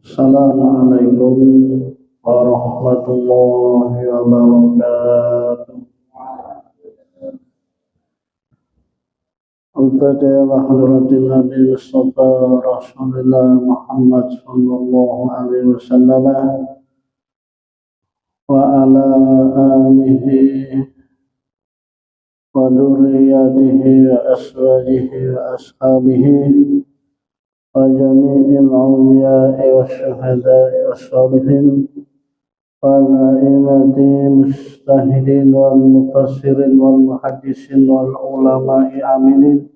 Assalamualaikum warahmatullahi wabarakatuh. Al-Fatihah hadratin Nabi Mustafa Rasulullah Muhammad sallallahu alaihi wasallam wa ala alihi wa dzurriyyatihi wa azwajihi wa ashabihi wa jami'il awliya'i wasyuhada'i wassalihin wa a'imati mustahidin wal mufassirin wal muhaddisin wal ulama'i aminin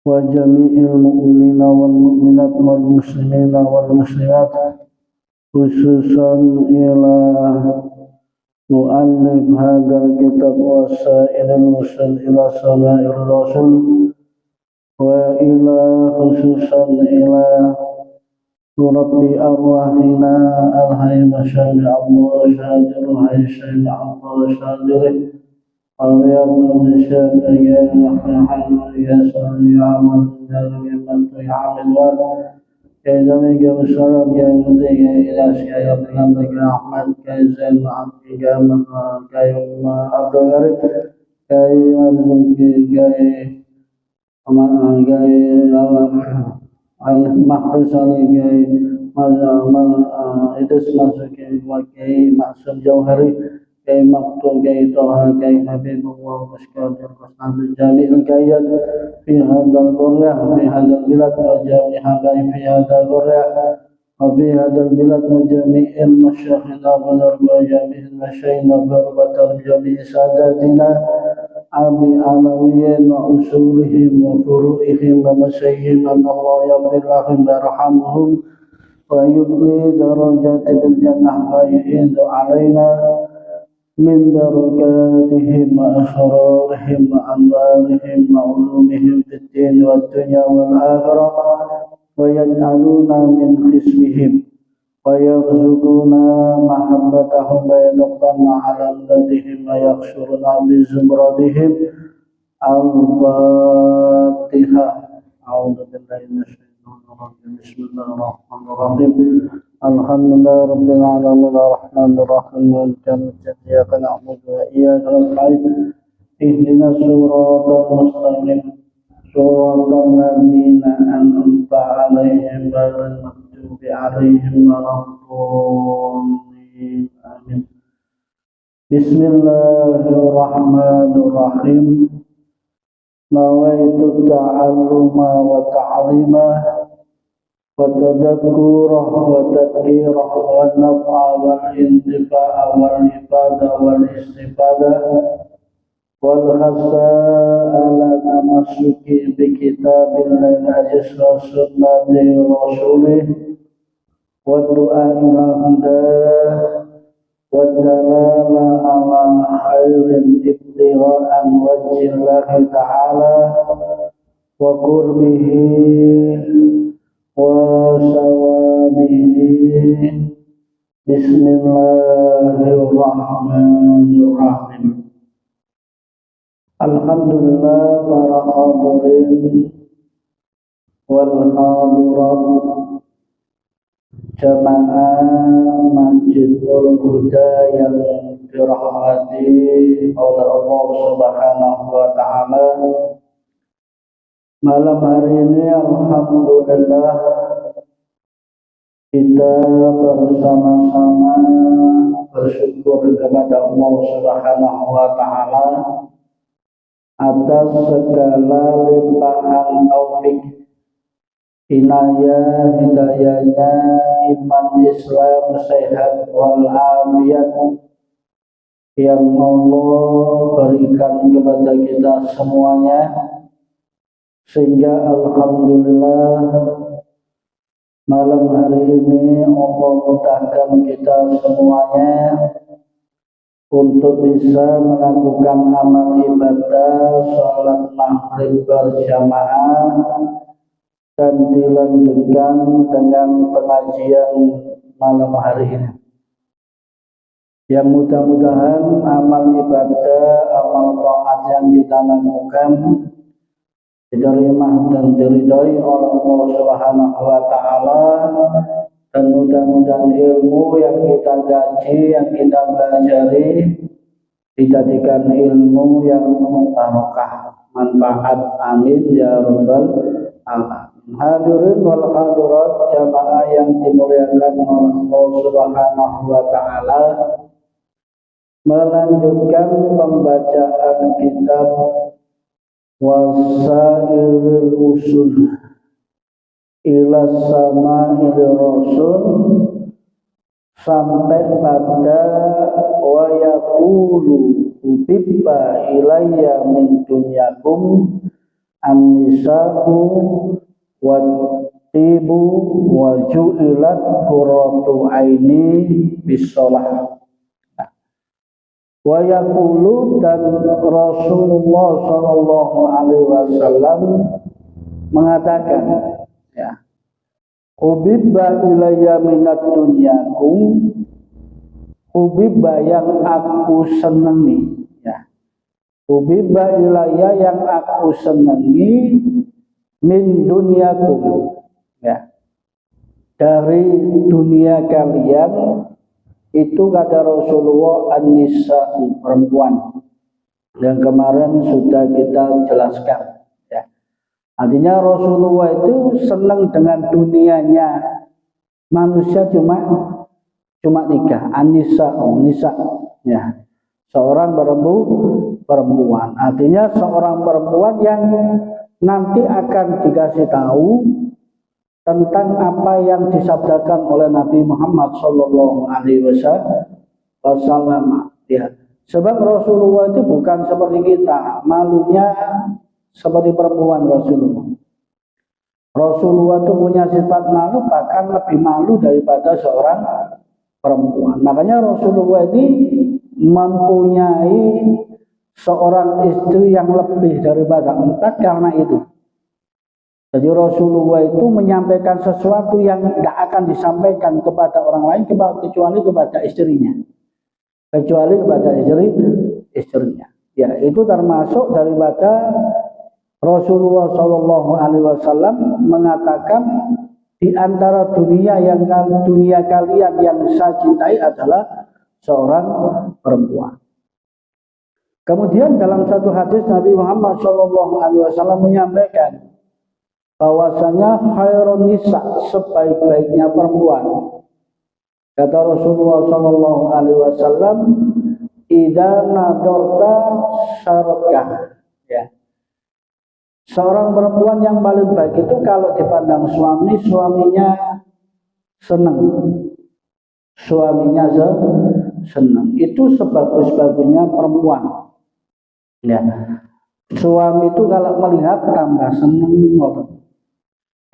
wa jami'il mu'minina wal mu'minat wal muslimina wal muslimat khususan ila mu'allif hadal kitab wa sa'ilil musul ila sama'ir rasul wa ila khususan ila murabbi arwahina al-hayy masyami Allah syadir hayy syami Allah syadir awiyatu misyami ya rahman ya sari amal ya rahman ya amal ya jami ya salam ya mudi ya ilasi ya bilam ya ahmad ya zain abdi ya mahmud ya abdul gharib ya marzuki ya al-makhrisani gay idris masuki gay maksud jauhari gay maktum gay toha gay habibullah muskadir qasnad jami'il gayat fi hadal qurya fi hadal bilad wa jami' habaib fi hadal qurya wa fi hadal bilad wa jami'il masyakhina wa jami'il masyakhina wa jami'il sadatina abi alawiyin wa usulihim wa furu'ihim wa masyayhim Allah yaghfir lahum wa yarhamhum wa yubni darajati bil jannah wa yu'idhu alaina min barakatihim wa asrarihim wa anwarihim wa ulumihim fid din wa dunya wal akhirah wa yaj'aluna min qismihim wa yarzuquna mahabbatahum wa yadqana ala ladihim wa yakhshuruna bi zumradihim al-Fatihah. A'udzu billahi minasyaitonir rajim. Bismillahirrahmanirrahim. Alhamdulillahi rabbil alamin arrahmanir rahim maliki yaumiddin iyyaka na'budu wa iyyaka nasta'in ihdinas siratal mustaqim siratal ladzina an'amta 'alaihim ghairil maghdubi 'alaihim waladdallin. Amin. Bismillahirrahmanirrahim. Nawaitu ta'alluma wa ta'lima wa tadakkurah wa tadkirah wa naf'a wal intifa'a wal ifadah wal istifadah wal khassa ala tamassuki bi kitabillahi aziz wa sunnati rasulih wa du'a ila hudah wa dalala ala khairin ibtira'an wajhillahi ta'ala wa qurbihi wa sawabihi. Bismillahirrahmanirrahim. Alhamdulillah para hadirin wal hadirat jamaah Masjidul Huda yang dirahmati oleh Allah Subhanahu wa taala. Malam hari ini alhamdulillah kita bersama-sama bersyukur kepada Allah Subhanahu wa taala atas segala limpahan taufik, inayah, hidayahnya, iman Islam, sehat wal afiyat yang Allah berikan kepada kita semuanya, Sehingga alhamdulillah malam hari ini Allah mudahkan kita semuanya untuk bisa melakukan amal ibadah sholat maghrib berjamaah dan dilanjutkan dengan pengajian malam hari ini. Yang mudah-mudahan amal ibadah, amal taat yang kita lakukan diterima dan diridhoi oleh Allah Subhanahu wa taala, dan mudah-mudahan ilmu yang kita kaji, yang kita pelajari dijadikan ilmu yang barokah, manfaat, amin ya rabbal alamin. Hadirin wal hadirat jamaah yang dimuliakan oleh Allah Subhanahu wa taala, melanjutkan pembacaan kitab Wasailul Usul ila Sama'il Rasul sampai pada wa yaqulu ubibba ilayya min dunyakum an-nisa'u wa tibu wa ju'ilat qurratu aini bis-shalah. Wa yaqulu, dan Rasulullah sallallahu alaihi wasallam mengatakan, ya, ubibba ilayya minat dunyakum, ubibba yang aku senangi, ya, ubibba ilayya yang aku senangi min dunyakum, ya, dari dunia kalian. Itu kata Rasulullah an-nisa, perempuan, yang kemarin sudah kita jelaskan, ya. Artinya Rasulullah itu senang dengan dunianya manusia cuma tiga, an-nisa, nisa, ya, seorang perempuan. Artinya seorang perempuan yang nanti akan dikasih tahu tentang apa yang disabdakan oleh Nabi Muhammad sallallahu alaihi wasallam, ya. Sebab Rasulullah itu bukan seperti kita, malunya seperti perempuan. Rasulullah itu punya sifat malu, bahkan lebih malu daripada seorang perempuan. Makanya Rasulullah ini mempunyai seorang istri yang lebih daripada 4 karena itu. Jadi Rasulullah itu menyampaikan sesuatu yang tidak akan disampaikan kepada orang lain kecuali kepada istrinya. Kecuali kepada istrinya. Ya, itu termasuk daripada Rasulullah Shallallahu Alaihi Wasallam mengatakan di antara dunia kalian yang saya cintai adalah seorang perempuan. Kemudian dalam satu hadis Nabi Muhammad Shallallahu Alaihi Wasallam menyampaikan bahwasanya khairun nisa, sebaik-baiknya perempuan, kata Rasulullah sallallahu alaihi wasallam, idza nadorta syarokah, ya. Seorang perempuan yang paling baik itu kalau dipandang suami, suaminya senang. Suaminya senang. Itu sebagus-bagusnya perempuan. Ya. Suami itu kalau melihat tambah senang,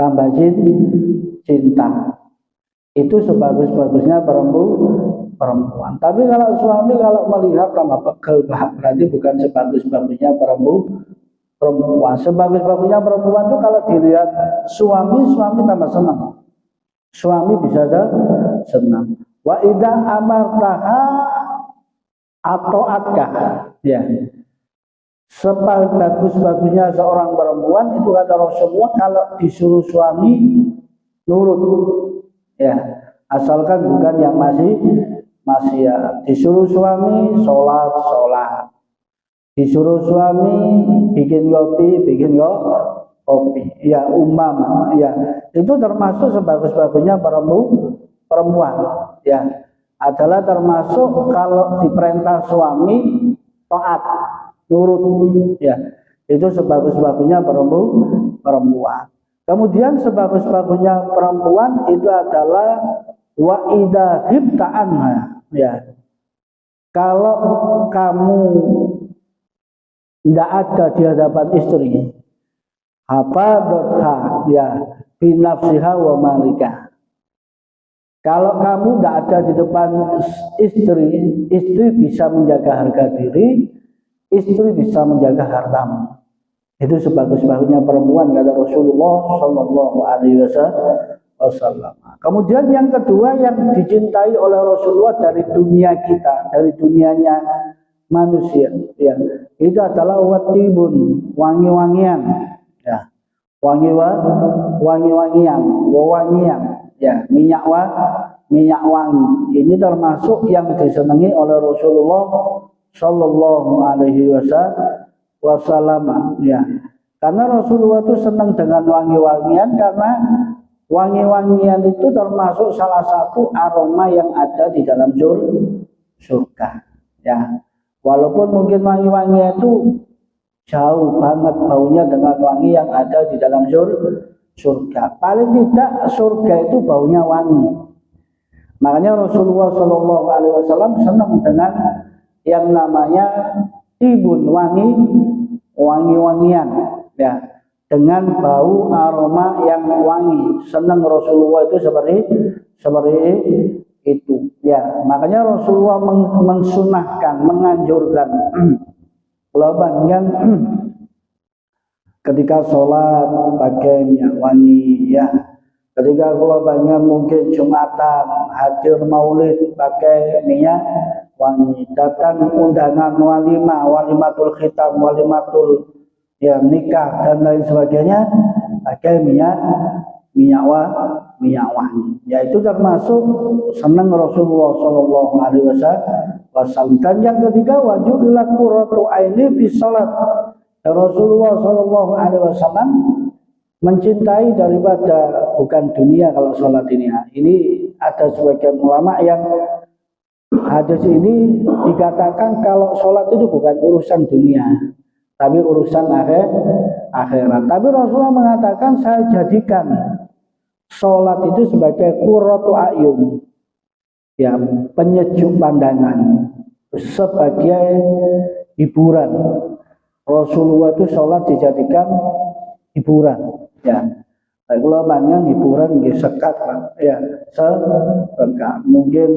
tambah cinta. Itu sebagus-bagusnya perempuan. Tapi kalau suami kalau melihat tambah pegel, berarti bukan sebagus-bagusnya perempuan. Sebagus-bagusnya perempuan itu kalau dilihat suami tambah senang. Suami bisa senang. Wa idza amartaha atau atkah, ya. Sebagus-bagusnya seorang perempuan itu kata Rasulullah kalau disuruh suami nurut, ya, asalkan bukan yang masih ya. Disuruh suami sholat, disuruh suami bikin kopi, ya, umpama, ya, itu termasuk sebagus-bagusnya perempuan, ya, adalah termasuk kalau diperintah suami taat, nurut, ya, itu sebagus-bagusnya perempuan. Kemudian sebagus-bagusnya perempuan itu adalah wa idza hibta anha, ya. Kalau kamu tidak ada di hadapan istri, hafadhatha ya fi nafsiha wa malika. Kalau kamu tidak ada di depan istri, istri bisa menjaga harga diri, istri bisa menjaga hartamu. Itu sebagus-bagusnya perempuan, kata Rasulullah Shallallahu Alaihi Wasallam. Kemudian yang kedua yang dicintai oleh Rasulullah dari dunia kita, dari dunianya manusia, ya, itu adalah watibun, wangi-wangian, ya, wangi-wangian, ya, minyak wangi. Ini termasuk yang disenangi oleh Rasulullah Shallallahu Alaihi Wasallam, ya. Karena Rasulullah itu senang dengan wangi-wangian, karena wangi-wangian itu termasuk salah satu aroma yang ada di dalam surga, ya. Walaupun mungkin wangi-wangian itu jauh banget baunya dengan wangi yang ada di dalam surga. Paling tidak surga itu baunya wangi. Makanya Rasulullah Shallallahu Alaihi Wasallam senang dengan yang namanya tibun, wangi-wangian, ya, dengan bau aroma yang wangi. Senang Rasulullah itu seperti itu, ya. Makanya Rasulullah mensunahkan, menganjurkan ketika sholat pakai minyak wangi, ya. Ketika banyak mungkin Jumatan, hadir maulid pakai minyak wangi. Datang undangan walimah, walimatul khitam, walimatul, ya, nikah dan lain sebagainya pakai minyak wangi. Ya, itu termasuk senang Rasulullah Shallallahu Alaihi Wasallam. Dan yang ketiga, wajulat qurratu aini fi shalat. Rasulullah Shallallahu Alaihi Wasallam mencintai daripada bukan dunia kalau sholat ini. Ini ada sebagian ulama yang hadis ini dikatakan kalau sholat itu bukan urusan dunia, tapi urusan akhirat. Tapi Rasulullah mengatakan, saya jadikan sholat itu sebagai qurratu ayun, ya, penyejuk pandangan, sebagai hiburan. Rasulullah itu sholat dijadikan hiburan, ya. Kalau banyak hiburan sekat, ya, sekat. Mungkin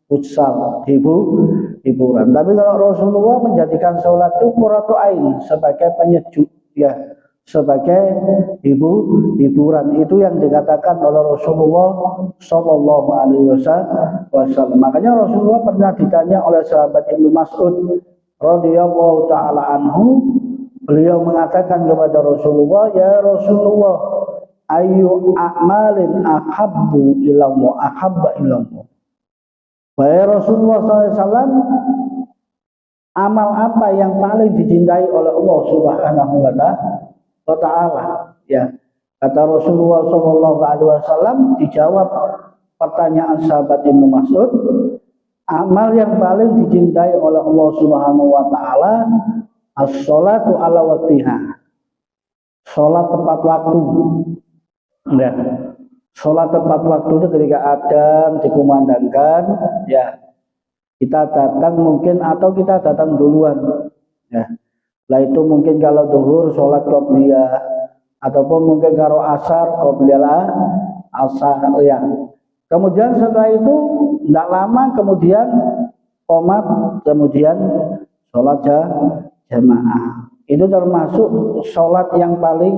futsal, hiburan. Tapi kalau Rasulullah menjadikan sholat itu qurratu ain, sebagai penyejuk, ya, sebagai hiburan. Itu yang dikatakan oleh Rasulullah Shallallahu Alaihi Wasallam. Makanya Rasulullah pernah ditanya oleh sahabat Ibnu Mas'ud radhiyallahu taala anhu. Beliau mengatakan kepada Rasulullah, ya Rasulullah, ayu a'malin ahabba ilallah. Wahai Rasulullah SAW, amal apa yang paling dicintai oleh Allah Subhanahu wa Ta'ala? Ya, kata Rasulullah SAW, dijawab pertanyaan sahabat Ibnu Mas'ud, amal yang paling dicintai oleh Allah Subhanahu wa Ta'ala as-sholatu ala waktiha, sholat tepat waktu, ya. Sholat tepat waktu itu ketika adzan dikumandangkan, ya, kita datang mungkin, atau kita datang duluan, ya. Lah itu mungkin kalau duhur sholat qobliyah, ataupun mungkin kalau asar qobliyah asar, ya. Kemudian setelah itu tidak lama kemudian qomat, kemudian sholat jamaah. Itu termasuk sholat yang paling,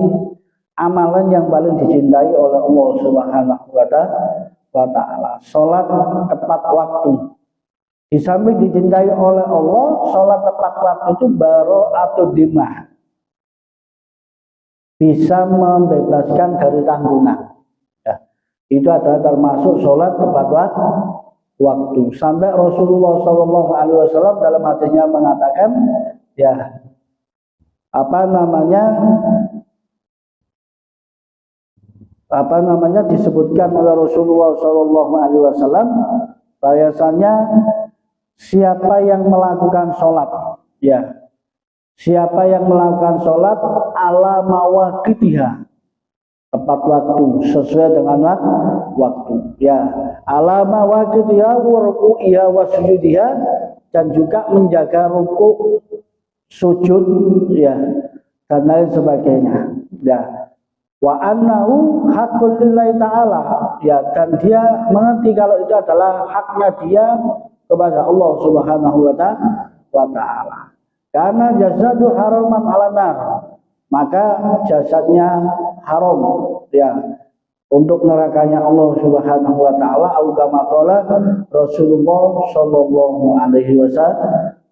amalan yang paling dicintai oleh Allah Subhanahu wa Ta'ala. Sholat tepat waktu. Di samping dicintai oleh Allah, sholat tepat waktu itu bara'atul dimah, bisa membebaskan dari tanggungan, ya. Itu adalah termasuk sholat tepat waktu. Sampai Rasulullah SAW dalam hadisnya mengatakan, ya, disebutkan oleh Rasulullah SAW, bahwasanya siapa yang melakukan sholat, ya, siapa yang melakukan sholat ala mawaqitiha, tepat waktu, sesuai dengan waktu, ya, ala mawaqitiha wa ruku'iha wa sujudiha, dan juga menjaga ruku, sujud, ya, dan lain sebagainya. Ya. Wa annahu haqqun lillahi ta'ala, ya, dan dia mengerti kalau itu adalah haknya dia kepada Allah Subhanahu wa ta'ala. Karena jasadu haraman ala nar, maka jasadnya haram, ya, untuk nerakanya Allah Subhanahu wa ta'ala. Au kama qala Rasulullah sallallahu alaihi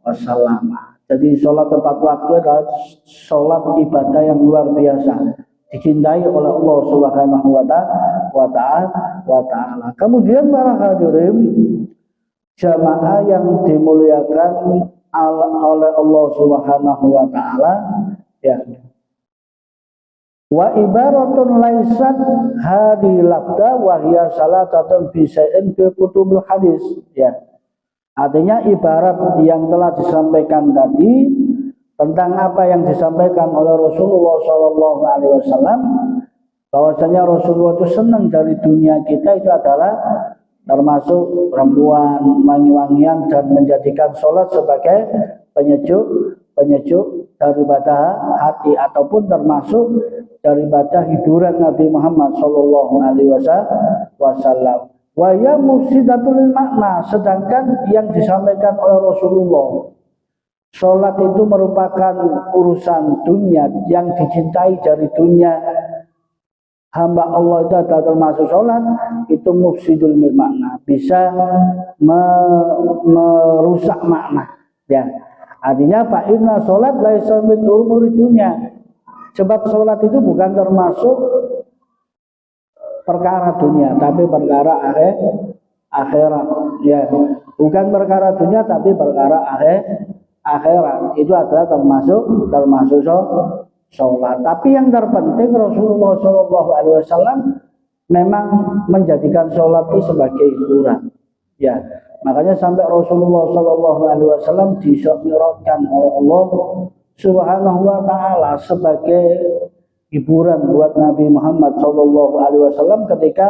wasallam. Jadi sholat tepat waktu adalah sholat ibadah yang luar biasa, dicintai oleh Allah Subhanahu wa ta'ala. Kemudian para hadirin jamaah yang dimuliakan oleh Allah Subhanahu wa ta'ala, ya. Wa ibaratun laisat hadi labda wa hiya salatun fi syai'in fi kutubul hadis, ya. Artinya ibarat yang telah disampaikan tadi tentang apa yang disampaikan oleh Rasulullah Shallallahu Alaihi Wasallam, bahwasanya Rasulullah itu senang dari dunia kita itu adalah termasuk perempuan, wangi-wangian, dan menjadikan sholat sebagai penyejuk daripada hati, ataupun termasuk daripada hiburan Nabi Muhammad Shallallahu Alaihi Wasallam. Wa ya mufsidatul makna, sedangkan yang disampaikan oleh Rasulullah, sholat itu merupakan urusan dunia yang dicintai dari dunia. Hamba Allah itu adalah termasuk sholat itu mufsidul makna, bisa merusak makna, ya. Artinya fa inna sholat laisa min umuri dunya, sebab sholat itu bukan termasuk perkara dunia tapi perkara akhirat, ya. Bukan perkara dunia tapi perkara akhirat. Itu adalah termasuk sholat. Tapi yang terpenting Rasulullah SAW memang menjadikan sholat itu sebagai hiburan, ya. Makanya sampai Rasulullah SAW disyariatkan oleh Allah Subhanahu wa ta'ala sebagai hiburan buat Nabi Muhammad SAW ketika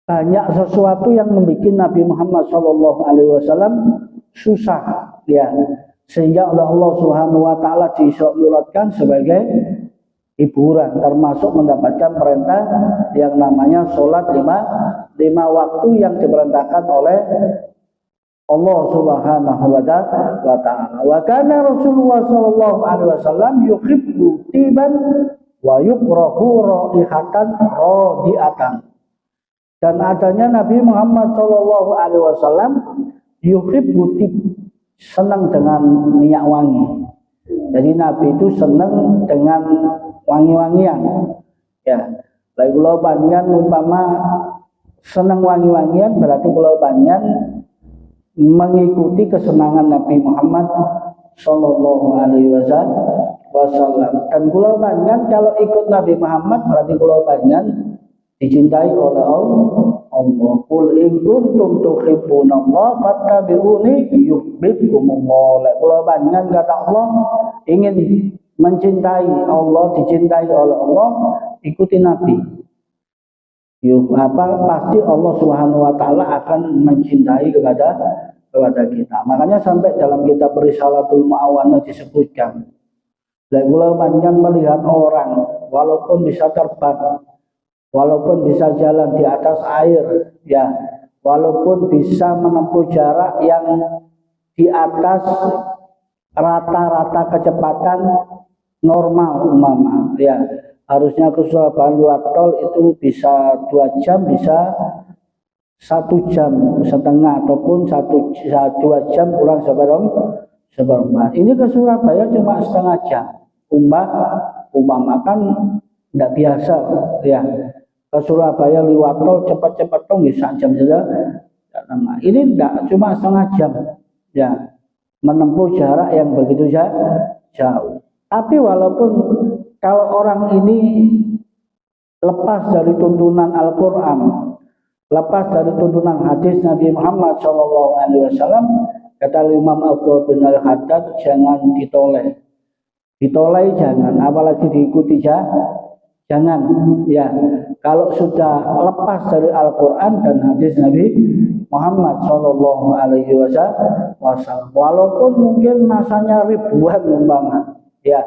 banyak sesuatu yang membuat Nabi Muhammad SAW susah, ya, sehingga oleh Allah Subhanahu wa ta'ala disyariatkan sebagai hiburan, termasuk mendapatkan perintah yang namanya sholat lima waktu yang diperintahkan oleh Allah Subhanahu wa ta'ala. Wa kana Rasulullah sallallahu alaihi wasallam yuhibbu tiban wa yukrahu raihatan radiatan. Dan adanya Nabi Muhammad sallallahu alaihi wasallam yuhibbu tib, senang dengan minyak wangi. Jadi Nabi itu senang dengan wangi-wangian, ya. Lalu kalau panjenengan umpama senang wangi-wangian, berarti kalau panjenengan mengikuti kesenangan Nabi Muhammad Sallallahu Alaihi Wasallam. Dan kalau panjenengan kalau ikut Nabi Muhammad berarti kalau panjenengan dicintai oleh Allah. Qul in kuntum tuhibbunallaha fattabi'uni yuhibbukumullah. Kalau panjenengan kata Allah ingin mencintai Allah, dicintai oleh Allah, ikuti Nabi. Pasti Allah Subhanahu wa ta'ala akan mencintai kepada kita. Makanya sampai dalam kitab Risalatul Mu'awanah disebutkan, kalau panjenengan melihat orang walaupun bisa terbang, walaupun bisa jalan di atas air, ya, walaupun bisa menempuh jarak yang di atas rata-rata kecepatan normal umpama, ya, harusnya ke Surabaya lewat tol itu bisa 2 jam, bisa 1 jam setengah, ataupun 2 jam kurang seperempat. Ini ke Surabaya cuma setengah jam. Umpama kan tidak biasa, ya. Ke Surabaya lewat tol cepat-cepat dong, bisa jam saja. Ini tidak, cuma setengah jam, ya, menempuh jarak yang begitu jauh. Tapi walaupun kalau orang ini lepas dari tuntunan Al-Quran, lepas dari tuntunan hadis Nabi Muhammad SAW, kata Imam Abu bin Al-Haddad, jangan ditoleh. Ditoleh jangan, apalagi diikuti jangan. Ya, kalau sudah lepas dari Al-Quran dan hadis Nabi Muhammad SAW, walaupun mungkin masanya ribuan umpama, ya,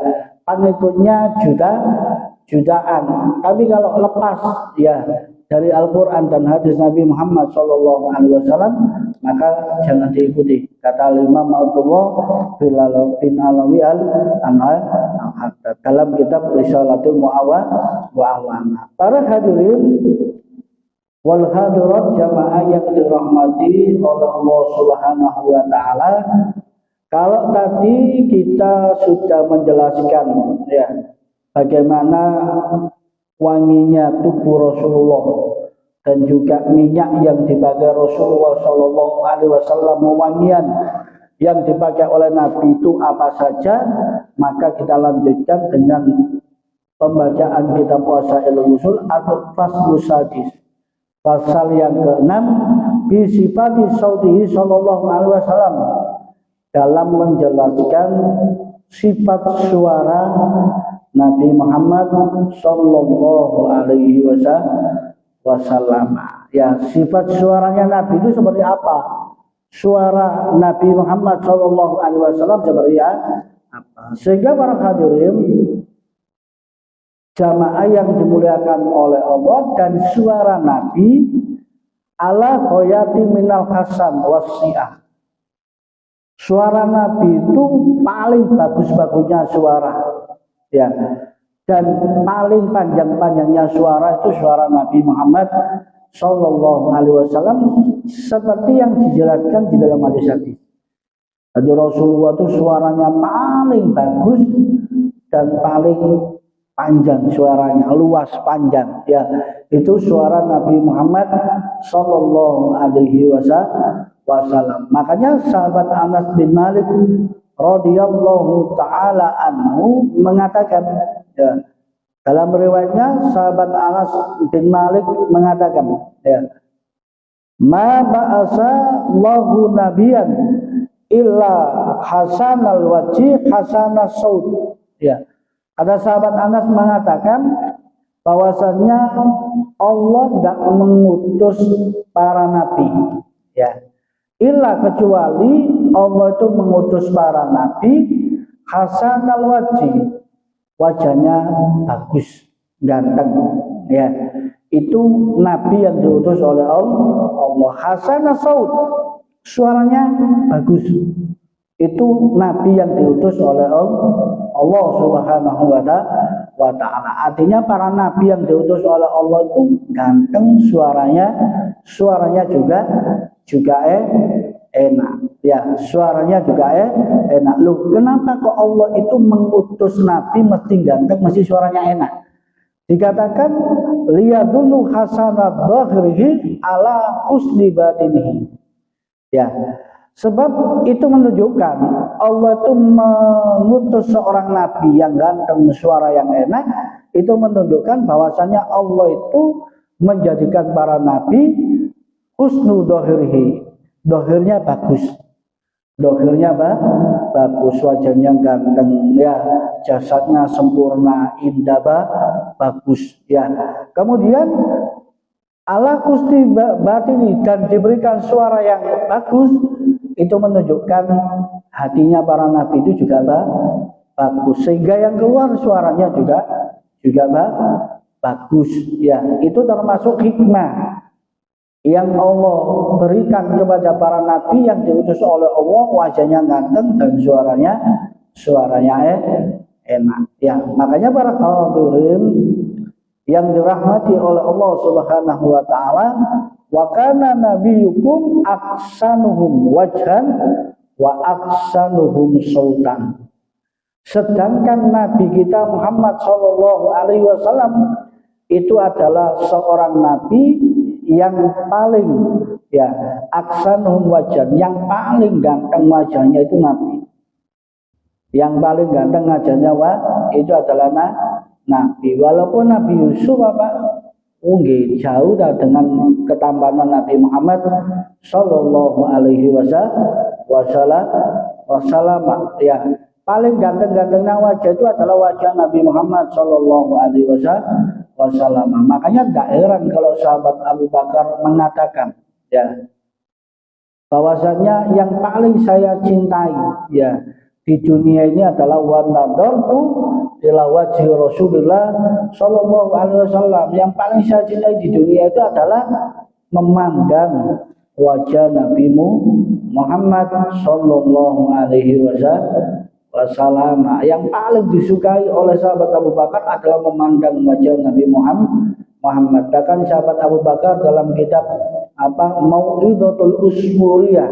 pengikutnya jutaan. Tapi kalau lepas ya dari Al-Quran dan hadis Nabi Muhammad SAW, maka jangan diikuti. Kata Imam Abdullah bin Alawi al-Haddad dalam kitab Risalatul Mu'awana. Para hadirin wal hadirat jamaah yang dirahmati oleh Allah Subhanahu wa taala, kalau tadi kita sudah menjelaskan ya bagaimana wanginya tubuh Rasulullah dan juga minyak yang dipakai Rasulullah Shallallahu Alaihi Wasallam, wangian yang dipakai oleh Nabi itu apa saja, maka kita lanjutkan dengan pembacaan kitab Wasailul Usul atau Faslus Sadis, pasal yang ke-6, bisifati sautihi Shallallahu Alaihi Wasallam, dalam menjelaskan sifat suara Nabi Muhammad Sallallahu Alaihi Wasallam. Ya, sifat suaranya Nabi itu seperti apa? Suara Nabi Muhammad Sallallahu Alaihi Wasallam seperti apa? Sehingga para hadirin jamaah yang dimuliakan oleh Allah, dan suara Nabi ala qoyati minal hasan wasi'ah. Suara Nabi itu paling bagus-bagusnya suara. Ya, dan paling panjang-panjangnya suara itu suara Nabi Muhammad Sallallahu Alaihi Wasallam, seperti yang dijelaskan di dalam hadis. Jadi Rasulullah itu suaranya paling bagus dan paling panjang suaranya, luas panjang. Ya, itu suara Nabi Muhammad Sallallahu Alaihi Wasallam. Makanya sahabat Anas bin Malik radhiyallahu taala anhu mengatakan, ya, dalam riwayatnya sahabat Anas bin Malik mengatakan, ya, ma ba'asa Allahu nabiyan illa hasanal wajhi hasanal saut. Ya, ada sahabat Anas mengatakan bahwasannya Allah tidak mengutus para nabi, ya, illa kecuali Allah itu mengutus para nabi hasanal wajhi, wajahnya bagus, ganteng, ya. Itu nabi yang diutus oleh Allah. Hasanal saut, suaranya bagus. Itu nabi yang diutus oleh Allah Subhanahu wa taala. Artinya para nabi yang diutus oleh Allah itu ganteng, suaranya juga enak. Ya, suaranya juga enak. Loh, kenapa kok Allah itu mengutus nabi mesti ganteng, mesti suaranya enak? Dikatakan liyadullu hasanat dhahrihi ala husni batinihi. Ya, sebab itu menunjukkan Allah itu mengutus seorang nabi yang ganteng, suara yang enak, itu menunjukkan bahwasanya Allah itu menjadikan para nabi husnu dhahrihi, dohirnya bagus, bagus, wajahnya ganteng, ya, jasadnya sempurna, indah, bagus, ya. Kemudian ala kusti batini, dan diberikan suara yang bagus, itu menunjukkan hatinya para nabi itu juga bagus, sehingga yang keluar suaranya juga bagus, ya. Itu termasuk hikmah yang Allah berikan kepada para nabi yang diutus oleh Allah, wajahnya ganteng dan suaranya enak. Ya, makanya para hadirin yang dirahmati oleh Allah Subhanahu wa taala, wa kana nabiyyukum aksanuhum wajhan wa aksanuhum sautan. Sedangkan nabi kita Muhammad sallallahu alaihi wasallam itu adalah seorang nabi yang paling, ya, aksanuhum wajhan, yang paling ganteng wajahnya itu nabi. Yang paling ganteng wajahnya itu adalah nabi. Walaupun Nabi Yusuf jauh dengan ketampanan Nabi Muhammad sallallahu alaihi wasallam, ya. Paling ganteng-gantengnya wajah itu adalah wajah Nabi Muhammad sallallahu alaihi wasallam. Makanya tidak heran kalau sahabat Abu Bakar mengatakan, ya, bahwasanya yang paling saya cintai, ya, di dunia ini adalah wa nadartu ila wajhi Rasulullah sallallahu alaihi wasallam. Yang paling saya cintai di dunia itu adalah memandang wajah Nabi Muhammad sallallahu alaihi wasallam. Yang paling disukai oleh sahabat Abu Bakar adalah memandang wajah Nabi Muhammad. Bahkan sahabat Abu Bakar dalam kitab Mau'izatul Usmuriyah,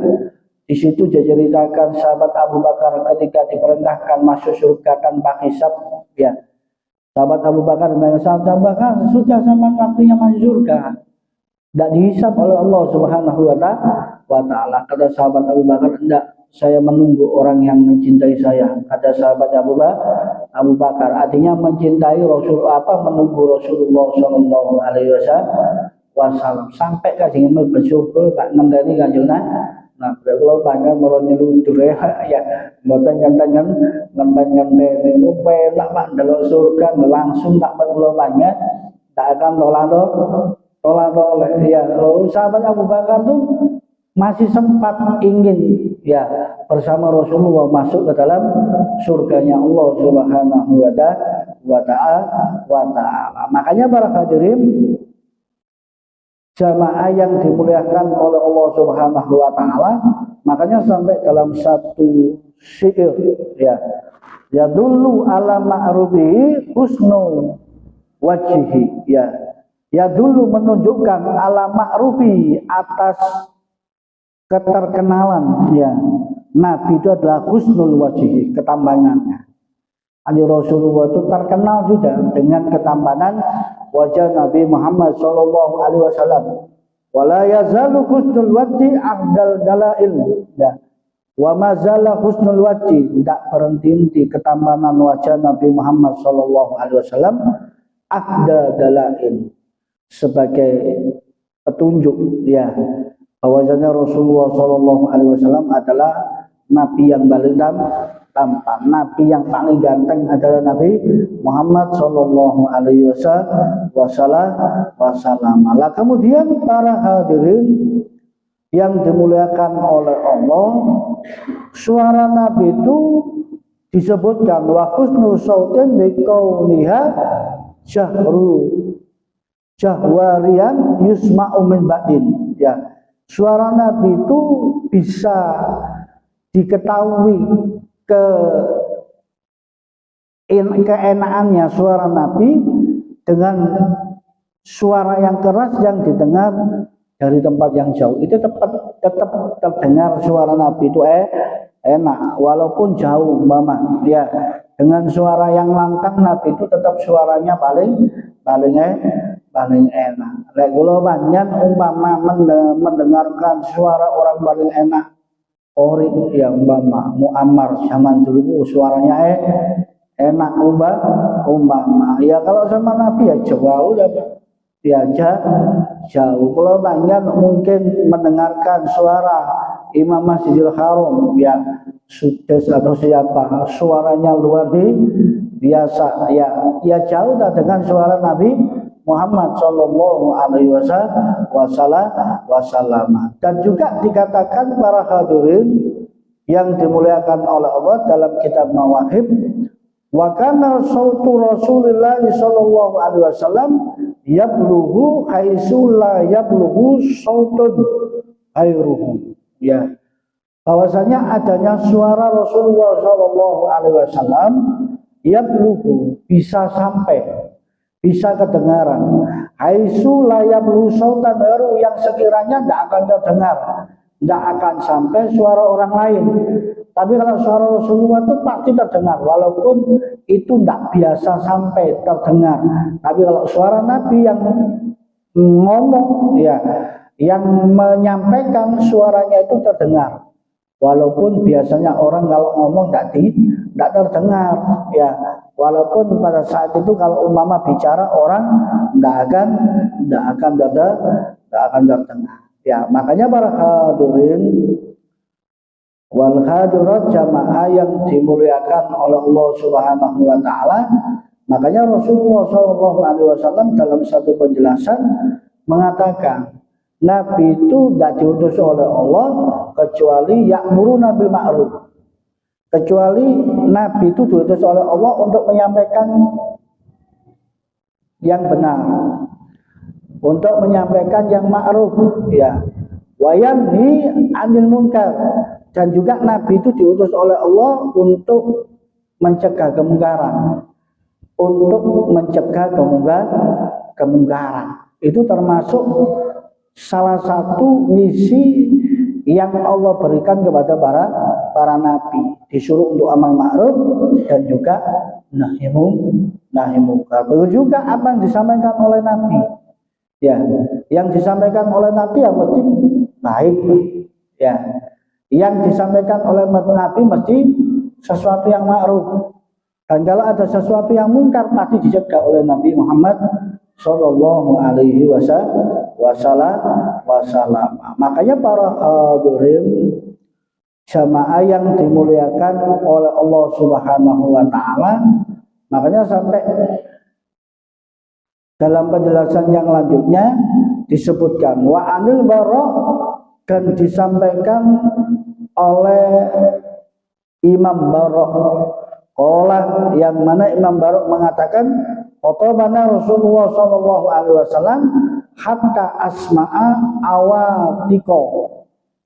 di situ diceritakan sahabat Abu Bakar ketika diperintahkan masuk surga tanpa hisab, ya. Sahabat Abu Bakar sudah zaman waktunya masuk surga, tidak dihisab oleh Allah Subhanahu wa Ta'ala. Kata sahabat Abu Bakar, tidak, saya menunggu orang yang mencintai saya. Kata sahabat Abu Bakar, artinya mencintai menunggu Rasulullah Sallallahu Alaihi Wasallam sampai kajian bersyukur Pak Nandani kajuna. Nah, kalau banyak mau nyeludur ya, mboten nganten niku penak Pak ndelok surga langsung tak perlu banyak, tak akan tolak ya. Sahabat Abu Bakar tuh masih sempat ingin ya bersama Rasulullah masuk ke dalam surganya Allah Subhanahu wa Ta'ala. Makanya para hadirin jamaah yang dimuliakan oleh Allah Subhanahu wa Ta'ala, makanya sampai dalam satu syair ya dulu ala ma'rubi husnu wajhi, ya dulu menunjukkan ala ma'rubi atas keterkenalan ya Nabi itu adalah husnul wajhi, ketampanannya. Ali Rasulullah itu terkenal juga dengan ketampanan wajah Nabi Muhammad sallallahu alaihi wasallam. Wala yazalu husnul wajhi afdal dalail. Ya. Wa mazala husnul wajhi, tidak berhenti ketampanan wajah Nabi Muhammad sallallahu alaihi wasallam afdal dalail, sebagai petunjuk ya bahwasanya Rasulullah sallallahu alaihi wasallam adalah nabi yang paling tampan, nabi yang paling ganteng adalah Nabi Muhammad sallallahu alaihi wasallam. Lah kemudian para hadirin yang dimuliakan oleh Allah, suara Nabi itu disebutkan wa husnu sautin biqauniha jahwarian yusma'u min ba'din, ya. Suara Nabi itu bisa diketahui keenakannya suara Nabi dengan suara yang keras yang didengar dari tempat yang jauh. Itu tetap terdengar suara Nabi itu enak walaupun jauh mama ya. Dengan suara yang lantang Nabi itu tetap suaranya paling enak. Lek kula panjenengan umpama mendengarkan suara orang paling enak ori ya umpama Muammar zaman dulu suaranya enak umpama ya, kalau sama Nabi ya jauh ya jauh. Kalau banyak mungkin mendengarkan suara Imam Masjidil Haram ya Sudes atau siapa, suaranya luar biasa ya jauh dengan suara Nabi Muhammad sallallahu alaihi wasallam. Dan juga dikatakan para hadirin yang dimuliakan oleh Allah dalam kitab Mawahib, wa kana sautu Rasulillah sallallahu alaihi wasallam yablughu haitsu la yablughu sautun ghairuhu, ya. Bahwasanya adanya suara Rasulullah sallallahu alaihi wasallam yablughu, bisa sampai, bisa kedengaran, haitsu la yablughu sautan ghairuhu, yang sekiranya tidak akan terdengar, tidak akan sampai suara orang lain. Tapi kalau suara Rasulullah itu pasti terdengar, walaupun itu tidak biasa sampai terdengar. Tapi kalau suara Nabi yang ngomong ya, yang menyampaikan suaranya itu terdengar, walaupun biasanya orang kalau ngomong tidak terdengar ya. Walaupun pada saat itu kalau umpama bicara orang tidak akan terdengar ya. Makanya para hadirin wal hadirat jamaah yang dimuliakan oleh Allah Subhanahu wa Ta'ala, makanya Rasulullah sallallahu alaihi wasallam dalam satu penjelasan mengatakan Nabi itu tidak diutus oleh Allah kecuali ya'muruna bil ma'ruf, kecuali Nabi itu diutus oleh Allah untuk menyampaikan yang benar, untuk menyampaikan yang ma'ruf, ya, wayanhi anil munkar, dan juga Nabi itu diutus oleh Allah untuk mencegah kemungkaran, untuk mencegah kemungkaran. Itu termasuk salah satu misi yang Allah berikan kepada para nabi, disuruh untuk amal ma'ruf dan juga nahi munkar. Begitu juga apa yang disampaikan oleh nabi, ya, yang disampaikan oleh nabi yang mesti baik, ya, yang disampaikan oleh nabi mesti sesuatu yang ma'ruf, dan kalau ada sesuatu yang munkar pasti dicegah oleh Nabi Muhammad Sallallahu Alaihi Wasallam. Makanya para hadirin jamaah yang dimuliakan oleh Allah Subhanahu Wa Taala, makanya sampai dalam penjelasan yang lanjutnya disebutkan wa anil barok, dan disampaikan oleh Imam Barok. Qala, yang mana Imam Barok mengatakan khatabana Rasulullah sallallahu alaihi wasallam hatta asma'a awatiqo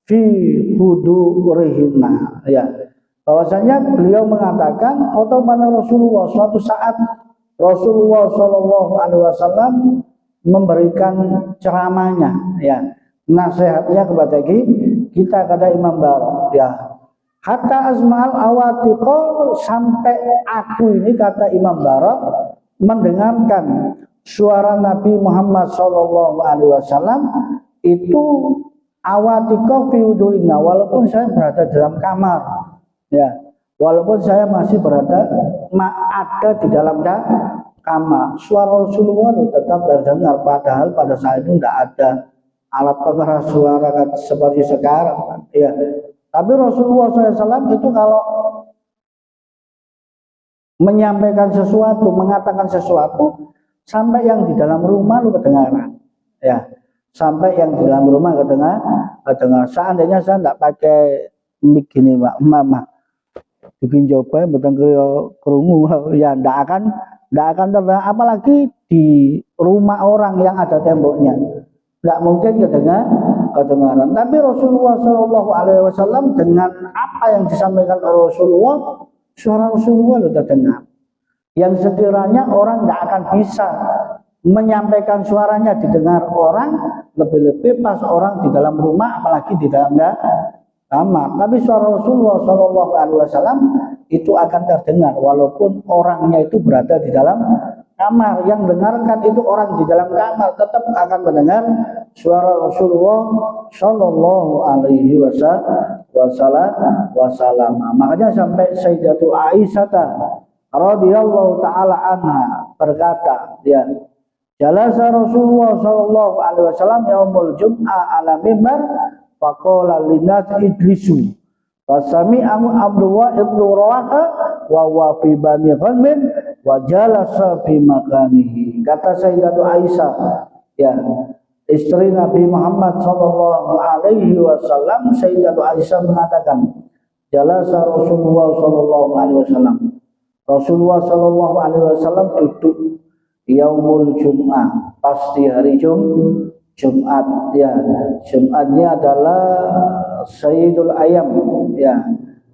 fi hudurihinna, ya, bahwasanya beliau mengatakan khatabana Rasulullah, suatu saat Rasulullah sallallahu alaihi wasallam memberikan ceramahnya, ya, nasihatnya kepada kita, kata Imam Barok, ya, hatta asma'al awatiqo, sampai aku ini, kata Imam Barok, mendengarkan suara Nabi Muhammad Sallallahu Alaihi Wasallam itu awatiqo fi wudu'ina, walaupun saya berada dalam kamar, ya, walaupun saya masih ada di dalam kamar, suara Rasulullah tetap terdengar, padahal pada saat itu tidak ada alat pengeras suara seperti sekarang, ya. Tapi Rasulullah SAW itu kalau menyampaikan sesuatu, mengatakan sesuatu, sampai yang di dalam rumah lu kedengaran, ya, sampai yang di dalam rumah kedengar. Seandainya saya tidak pakai mic gini, Pak, mama bikin coba betul kerungu, ya, tidak akan terdengar, apalagi di rumah orang yang ada temboknya, tidak mungkin kedengaran. Tapi Rasulullah Shallallahu Alaihi Wasallam dengan apa yang disampaikan oleh Rasulullah, suara Rasulullah sudah terdengar, yang sekiranya orang tidak akan bisa menyampaikan suaranya didengar orang, lebih-lebih pas orang di dalam rumah, apalagi di dalam kamar. Tapi suara Rasulullah Shallallahu Alaihi Wasallam itu akan terdengar walaupun orangnya itu berada di dalam kamar. Yang dengarkan itu orang di dalam kamar, tetap akan mendengar suara Rasulullah Shallallahu Alaihi Wasallam. Makanya sampai Sayyidatu Aisyah radhiyallahu taala anha berkata, ya, jalasa Rasulullah Shallallahu Alaihi Wasallam yaumul Jum'ah ala mimbar faqala linnas idlisu fasami'ahu Abdullah ibnu Rawaha wa huwa fi bani Ghanmin wa jalasa fi makanihi. Kata Sayyidatu Aisyah, ya, istri Nabi Muhammad sallallahu alaihi wasallam, Sayyidatu Aisyah mengatakan, jalasa Rasulullah sallallahu alaihi wasallam, Rasulullah sallallahu alaihi wasallam duduk yaumul Jum'ah, pasti hari Jumat, ya. Jumatnya adalah Sayyidul Ayam, ya,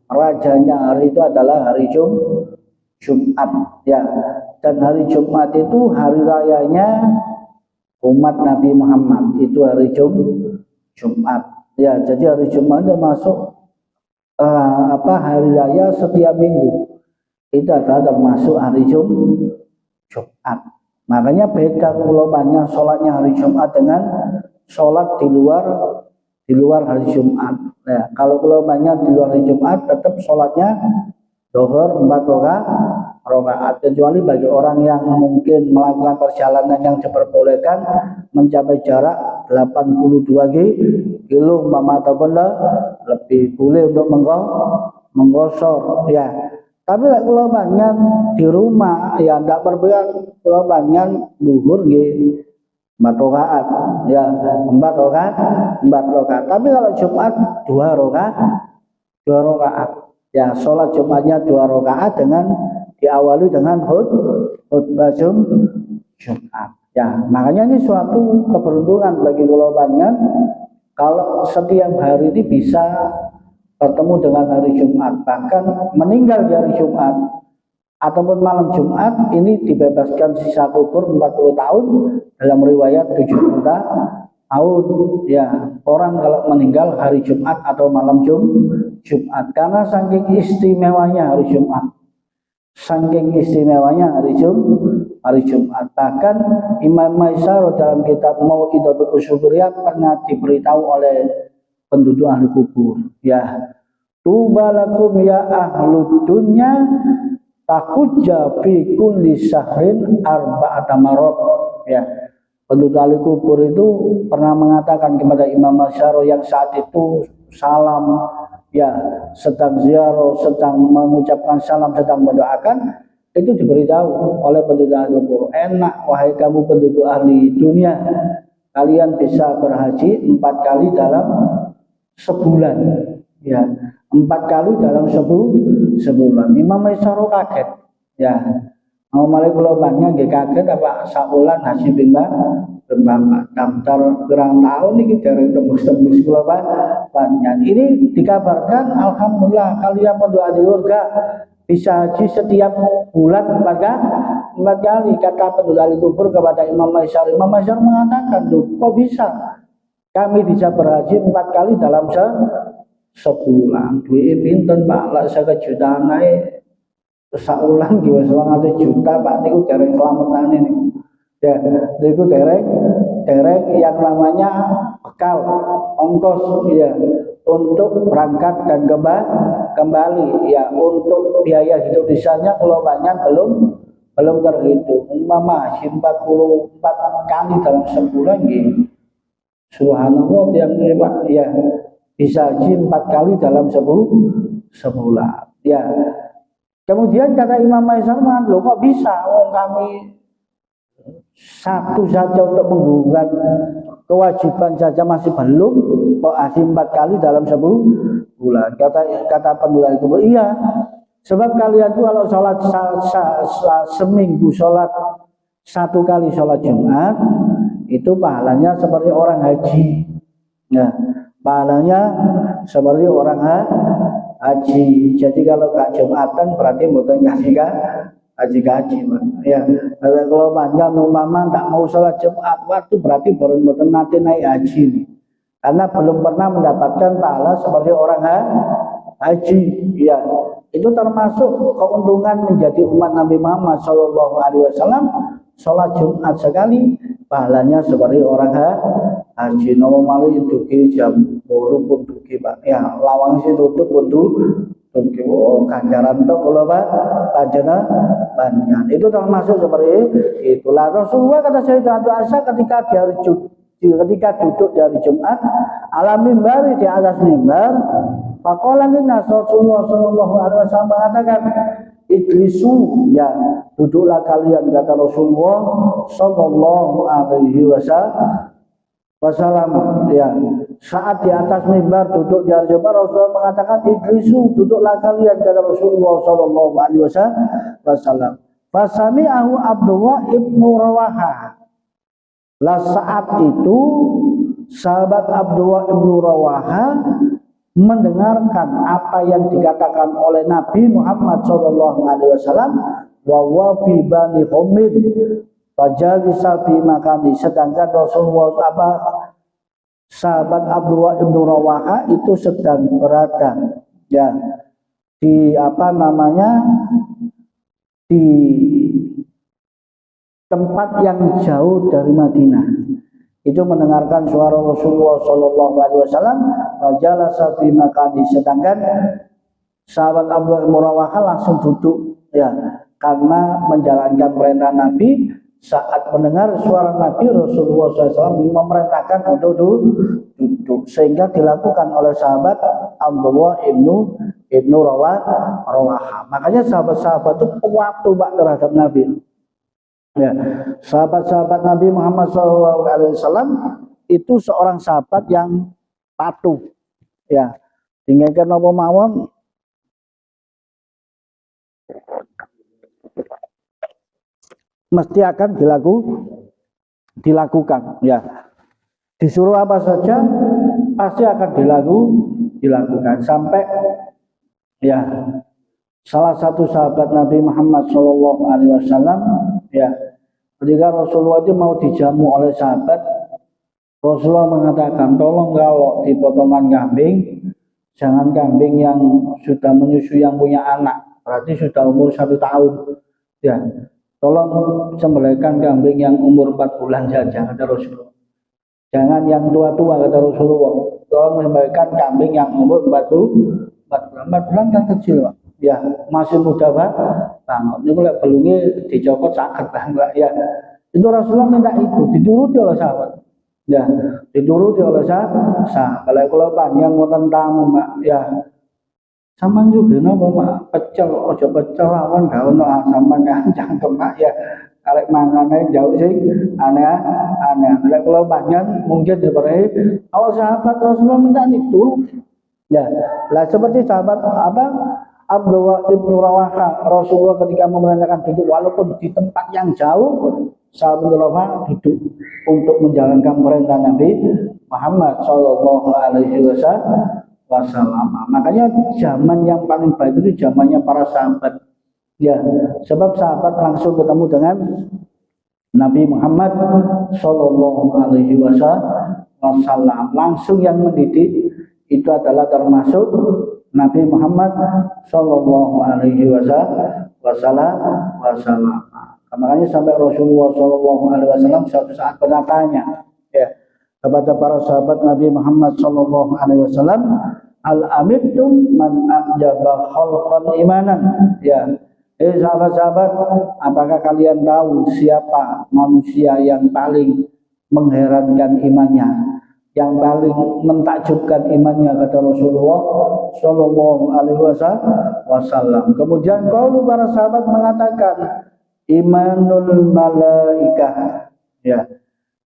rajanya hari itu adalah hari Jumat, ya. Dan hari Jumat itu hari rayanya umat Nabi Muhammad, itu hari Jumat, ya. Jadi hari Jumat itu masuk hari raya setiap minggu, itu adalah termasuk hari Jumat. Makanya beda ulumanya sholatnya hari Jumat dengan sholat di luar hari Jumat. Ya, kalau ulumanya di luar hari Jumat tetap sholatnya zuhur 4 rakaat, kecuali bagi orang yang mungkin melakukan perjalanan yang diperbolehkan mencapai jarak 82 kilo ataupun lebih, boleh untuk menggosor, ya. Tapi kalau banyak di rumah, ya tidak perbedakan. Kalau banyak duhur nggih 4 rakaat, ya, 4 rakaat. Tapi kalau Jumat 2 rakaat. Ya, sholat Jumatnya 2 rakaat dengan diawali dengan khutbah Jumat. Ya, makanya ini suatu keberuntungan bagi kula panjenengan kalau setiap hari ini bisa bertemu dengan hari Jumat, bahkan meninggal di hari Jumat ataupun malam Jumat ini dibebaskan sisa kubur 40 tahun, dalam riwayat 70 tahun. Ya, orang kalau meninggal hari Jumat atau malam Jumat, karena saking istimewanya hari Jumat, saking istimewanya hari Jumat. Bahkan Imam Maisarah dalam kitab Mau'idatul Usyukuriyah pernah diberitahu oleh penduduk ahli kubur, ya, tubalakum ya ahlu dunya tahujja fi kulli syahrin arba'ata marot. Ya, penduduk ahli kubur itu pernah mengatakan kepada Imam Masyaro yang saat itu salam, ya, sedang ziarah, sedang mengucapkan salam, sedang mendoakan, itu diberitahu oleh penduduk ahli kubur, enak wahai kamu penduduk ahli dunia, kalian bisa berhaji 4 kali dalam sebulan. Ya, 4 kali dalam sebulan. Imam Masyaro kaget. Ya, mau malik kula panjenengan nggih kaget apa sakulan haji bin Bapak daftar kurang tahun ini dari tembus-tembus kula panjenengan. Ini dikabarkan alhamdulillah kalian penduduk di surga bisa haji setiap bulan 4 kali. Kata penduduk ahli kubur kepada Imam Masyaro. Imam Masyaro mengatakan, kok bisa kami bisa berhaji 4 kali dalam sebulan? Duit pinten Pak, lah 1 juta naik saulan ki wis 200 juta Pak, niku dereng selametane niku. Ya, niku dereng yang namanya bekal ongkos, ya, untuk berangkat dan kembali, ya, untuk biaya hidup di sana kalau banyak belum terhitung. Umpama 44 kali dalam sebulan gitu. Subhanallah, yang Pak, ya, bisa haji 4 kali dalam sebulan. Ya. Kemudian kata Imam Maisarah, loh kok bisa? Oh, kami satu saja untuk menggugurkan kewajiban saja masih belum, kok haji 4 kali dalam sebulan. Kata penduduk itu, iya, sebab kalian itu kalau sholat seminggu sholat 1 kali sholat Jumat, itu pahalanya seperti orang haji. Nah, pahalanya seperti orang haji. Jadi kalau gak Jumatan berarti mboten haji. Ya, kalau panjang umpama tak mau sholat Jumat waktu berarti mboten nate naik haji nih. Karena belum pernah mendapatkan pahala seperti orang haji. Ya, itu termasuk keuntungan menjadi umat Nabi Muhammad SAW. Sholat Jumat sekali pahalanya seperti orang haji. Nomor duki jam 10 pun duki Pak. Ya, lawang sih tutup pun duki. Oh, ganjaran tok kalau Pak panjenengan. Itu termasuk seperti itulah. Rasulullah kata Sayyidatul Aisyah ketika duduk di hari Jumat ala mimbar, di atas mimbar, faqala linnas, Rasulullah sallallahu alaihi wasallam mengatakan, ijlisu, ya, duduklah kalian, kata Rasulullah sallallahu alaihi wasallam. Ya, saat di atas mimbar duduk di hari Jumat, Rasulullah mengatakan, ijlisu, duduklah kalian, kata Rasulullah sallallahu alaihi wasallam. Fasami'ahu Abdullah ibnu Rawaha. Lah saat itu sahabat Abdullah ibnu Rawaha mendengarkan apa yang dikatakan oleh Nabi Muhammad SAW, wa fi bani Humid fajalisa fi makani, sedangkan Rasulullah sahabat Abdullah ibnu Rawaha itu sedang berada, ya, di di tempat yang jauh dari Madinah. Itu mendengarkan suara Rasulullah sallallahu alaihi wasallam, jalasa fi makani, sedangkan sahabat Abdullah bin Rawaha langsung duduk, ya, karena menjalankan perintah Nabi. Saat mendengar suara Nabi, Rasulullah SAW memerintahkan untuk duduk, sehingga dilakukan oleh sahabat Abdullah ibnu Rawaha. Makanya sahabat-sahabat itu patuh Pak terhadap Nabi. Ya, sahabat-sahabat Nabi Muhammad SAW itu seorang sahabat yang patuh. Ya, tinggalkan apa mawon mesti akan dilakukan ya. Disuruh apa saja pasti akan dilakukan sampai ya salah satu sahabat Nabi Muhammad SAW ya, ketika Rasulullah itu mau dijamu oleh sahabat, Rasulullah mengatakan, tolong kalau di potongan kambing, jangan kambing yang sudah menyusui yang punya anak, berarti sudah umur 1 tahun ya, tolong sembelihkan kambing yang umur 4 bulan saja, kata Rasulullah. Jangan yang tua-tua, kata Rasulullah. Tolong sembelihkan kambing yang umur 4 bulan kan kecil, Pak. Ya, masih muda banget. Ini kalau belungnya dicopot sakit banget ya. Itu Rasulullah minta itu, dituruti oleh sahabat. Ya, dituruti oleh sahabat. Kalau panjang wonten tamu, Mbak, ya. Sampeyan juga napa, Mak? Pecel, aja pecel lawan gak ono sampeyan kan cangkem, Mak, ya. Kalau mangane jauh sih aneh. Kalau panjang mungkin seperti kalau sahabat Rasulullah minta itu. Ya, lah seperti sahabat apa? Abdullah ibnu Rawaha, Rasulullah ketika memerintahkan duduk walaupun di tempat yang jauh, sahabat Rawaha duduk untuk menjalankan perintah Nabi Muhammad Shallallahu Alaihi Wasallam. Makanya zaman yang paling baik itu zamannya para sahabat. Ya, sebab sahabat langsung ketemu dengan Nabi Muhammad Shallallahu Alaihi Wasallam, langsung yang mendidik itu adalah termasuk Nabi Muhammad Shallallahu Alaihi Wasallam. Makanya sampai Rasulullah Shallallahu Alaihi Wasallam suatu saat bertanya ya kepada para sahabat Nabi Muhammad Shallallahu Alaihi Wasallam, al-amittum man ajaba khalqan imanan. Ya, sahabat-sahabat, apakah kalian tahu siapa manusia yang paling mengherankan imannya, yang paling mentakjubkan imannya, kata Rasulullah Shallallahu Alaihi Wasallam. Kemudian kalau para sahabat mengatakan imanul malaikah, ya,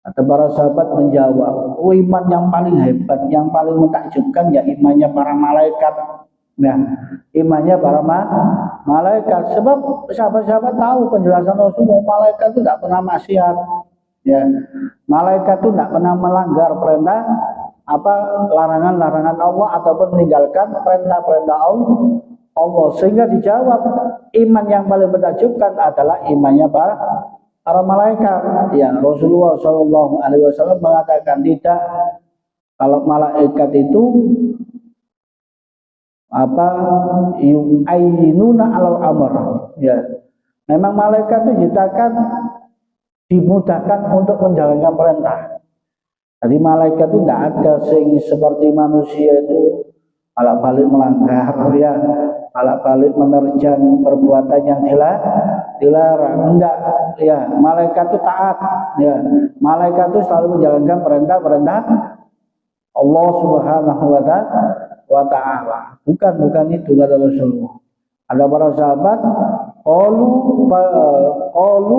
atau para sahabat menjawab, oh, iman yang paling hebat, yang paling mentakjubkan ya imannya para malaikat. Nah, imannya para malaikat. Sebab sahabat-sahabat tahu penjelasan Rasulullah, malaikat itu tidak pernah maksiat. Ya, malaikat itu tidak pernah melanggar perintah larangan-larangan Allah ataupun meninggalkan perintah-perintah Allah. Sehingga dijawab iman yang paling menakjubkan adalah imannya para malaikat. Ya, Rasulullah Shallallahu Alaihi Wasallam mengatakan tidak, kalau malaikat itu yu'ayyinuna alal amr. Ya, memang malaikat itu dimudahkan untuk menjalankan perintah. Jadi malaikat itu tidak ada seperti manusia itu balik melanggar ya, balik menerjang perbuatan yang dilarang. Enggak ya, malaikat itu taat ya. Malaikat itu selalu menjalankan perintah-perintah Allah Subhanahu wa ta'ala. Bukan itu, kata Rasulullah. Ada para sahabat qalu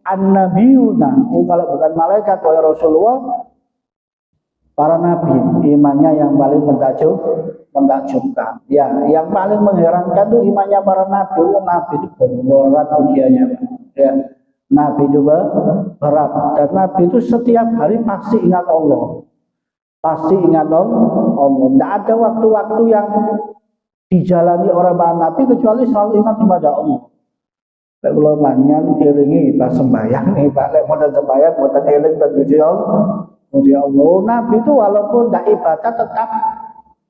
an-nabiyuna, kalau bukan malaikat wahai Rasulullah, para nabi imannya yang paling mentakjubkan. Ya, yang paling mengherankan itu imannya para nabi. Nabi itu berat ujiannya. Ya, nabi itu berat, dan nabi itu setiap hari pasti ingat Allah. Pasti ingat Allah. Tidak ada waktu-waktu yang dijalani orang para nabi kecuali selalu ingat kepada Allah. Kalau manyan iringi pas sembahyang nih Pak, lek modal sembahyang modal eling puji Allah. Nabi itu walaupun tidak ibadah tetap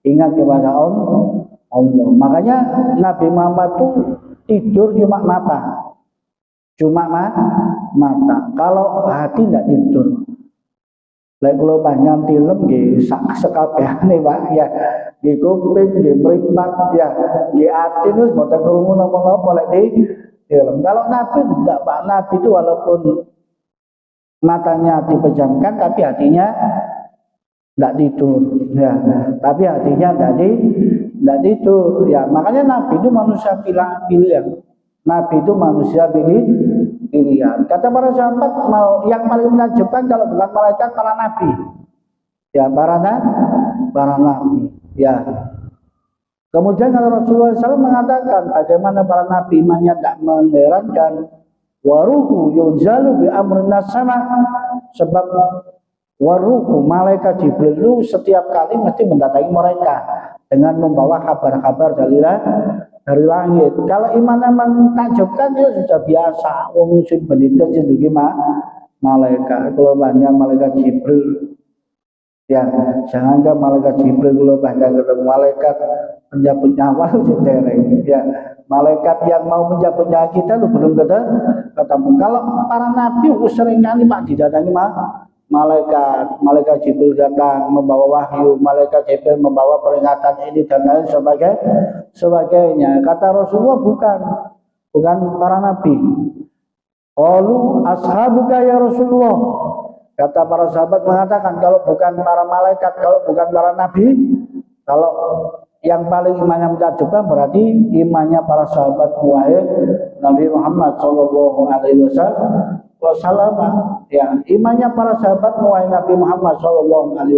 ingat kepada Allah. Makanya Nabi Muhammad itu tidur cuma mata. Kalau hati tidak tidur. Lek kalau panjang film nggih sekabehane Pak ya, nggih kuping, nggih mripat ya, nggih ati terus mboten krungu napa-napa lek di film. Kalau Nabi tidak, Pak. Nabi itu walaupun matanya dipejamkan tapi hatinya tidak tidur ya, tapi hatinya tidak tidur ya. Makanya Nabi itu manusia pilihan. Nabi itu manusia pilihan. Kata para sahabat, mau yang paling menakjubkan kalau bukan malaikat, para nabi. Ya, para nabi. Ya. Kemudian kalau Rasulullah SAW mengatakan bagaimana para nabi imannya tidak mengherankan, Waruhu yunzalu bi amrin sama, sebab waruhu malaikat Jibril itu setiap kali mesti mendatangi mereka dengan membawa kabar-kabar dari langit. Kalau imannya mentakjubkan ya sudah biasa. Wong sing beniter jenenge malaikat. Kalau banyak malaikat Jibril, ya jangankan malaikat Jibril, kalau banyak ketemu malaikat penjabut nyawa ya malaikat yang mau menjabut nyawa kita lu belum ketemu. Kalau para nabi sering kali didatangi malaikat Jibril datang membawa wahyu, malaikat Jibril membawa peringatan ini dan lain sebagainya. Kata Rasulullah bukan para nabi. Qalu ashabuka ya Rasulullah. Kata para sahabat mengatakan, kalau bukan para malaikat, kalau bukan para nabi, kalau yang paling imannya mentakjubkan berarti imannya para sahabat wahai Nabi Muhammad sallallahu alaihi wasallam. Ya, imannya para sahabat wahai Nabi Muhammad sallallahu alaihi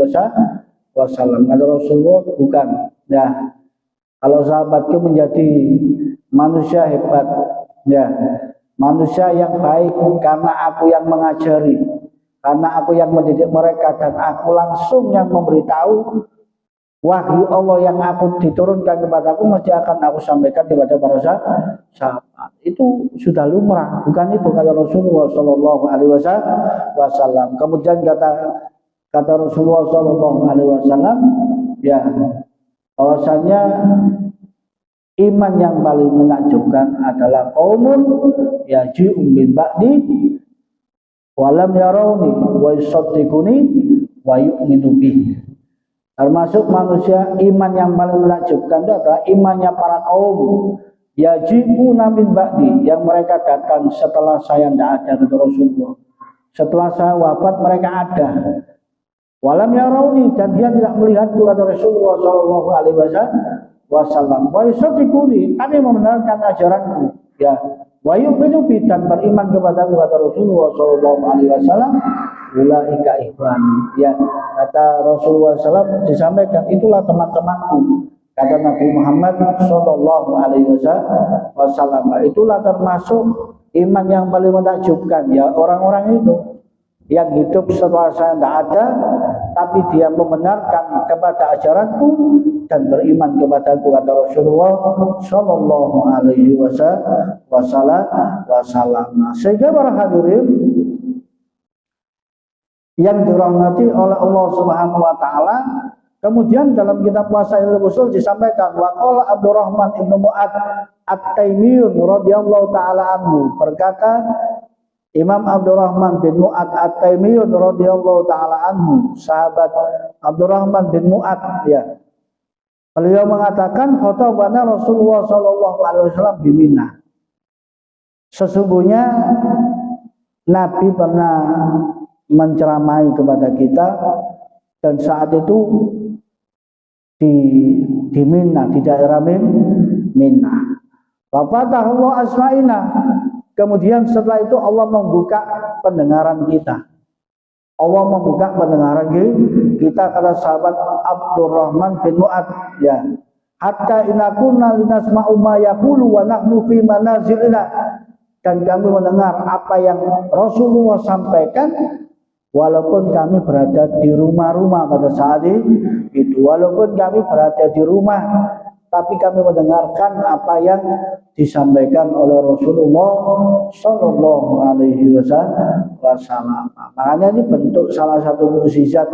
wasallam. Kata Rasulullah bukan. Ya, kalau sahabat itu menjadi manusia hebat, ya, manusia yang baik karena aku yang mengajari, karena aku yang mendidik mereka dan aku langsung yang memberitahu wahyu Allah yang aku diturunkan kepadaku mesti akan aku sampaikan kepada para sahabat. Itu sudah lumrah, bukan itu kata Rasulullah sallallahu alaihi wasallam. Kemudian kata Rasulullah sallallahu alaihi wasallam, ya, bahwasanya iman yang paling menakjubkan adalah qaumun yaji'u min ba'di walam yarawni wa yusaddiquni wa yu'minu bi. Termasuk manusia iman yang paling menakjubkan itu adalah imannya para kaum yaji'u min ba'di, yang mereka datang setelah saya tidak ada, kata Rasulullah. Setelah saya wafat mereka ada. Walam yarawni, dan dia tidak melihatku, kata Rasulullah sallallahu alaihi wasallam. Wa yusaddiquni, tapi membenarkan ajaranku. Ya, wa yu'minu bi, dan beriman kepadaku, kata Rasulullah sallallahu alaihi wasallam. Ulaika ikhwan. Ya, kata Rasulullah SAW disampaikan, itulah teman-temanku. Kata Nabi Muhammad sallallahu alaihi wasallam. Itulah termasuk iman yang paling menakjubkan, ya, orang-orang itu yang hidup setelah saya tidak ada, tapi dia membenarkan kepada ajaranku dan beriman kepadaku, kata Rasulullah sallallahu alaihi wasallam. Sehingga para hadirin yang dirahmati oleh Allah Subhanahu wa taala, kemudian dalam kitab Wasailul Usul disampaikan, wa qala Abdurrahman ibnu Mu'ad At-Taimiyun radhiyallahu taala anhu, berkata Imam Abdurrahman bin Mu'ad At-Taimiyun radhiyallahu taala anhu, sahabat Abdurrahman bin Mu'ad, ya, beliau mengatakan, khatabana Rasulullah sallallahu alaihi wasallam di Mina. Sesungguhnya Nabi pernah menceramai kepada kita, dan saat itu di Mina, di daerah Mina. Fafatahullah asma'ina, kemudian setelah itu Allah membuka pendengaran kita. Allah membuka pendengaran kita, kata sahabat Abdurrahman bin Mu'ad, ya, hatta inakunna linasma'u ma yaqulu wa nahnu fi manazilina, dan kami mendengar apa yang Rasulullah sampaikan walaupun kami berada di rumah-rumah pada saat itu. Walaupun kami berada di rumah, tapi kami mendengarkan apa yang disampaikan oleh Rasulullah sallallahu alaihi wasallam. Makanya ini bentuk salah satu mukjizat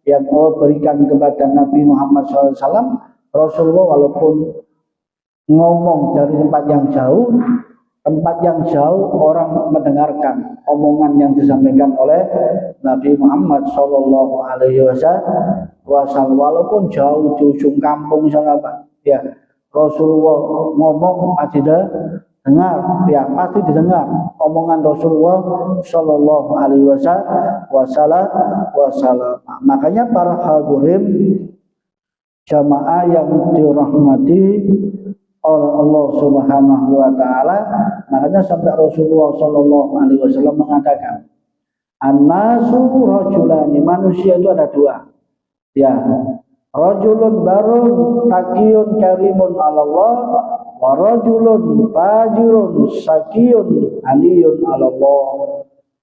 yang Allah berikan kepada Nabi Muhammad SAW. Rasulullah walaupun ngomong dari tempat yang jauh orang mendengarkan omongan yang disampaikan oleh Nabi Muhammad sallallahu alaihi wasallam, walaupun jauh di ujung kampung sana, Pak, ya, Rasulullah ngomong pasti dengar, ya, pasti didengar omongan Rasulullah sallallahu alaihi wasallam. Makanya para hadirin jamaah yang dirahmati oleh Allah Subhanahu wa taala, makanya sampai Rasulullah sallallahu alaihi wasallam mengatakan, an-nasu rajulani, manusia itu ada dua. Ya, rajulun barun taqiyun karimun 'ala Allah, wa rajulun fajirun sakiyun aliyun 'ala Allah.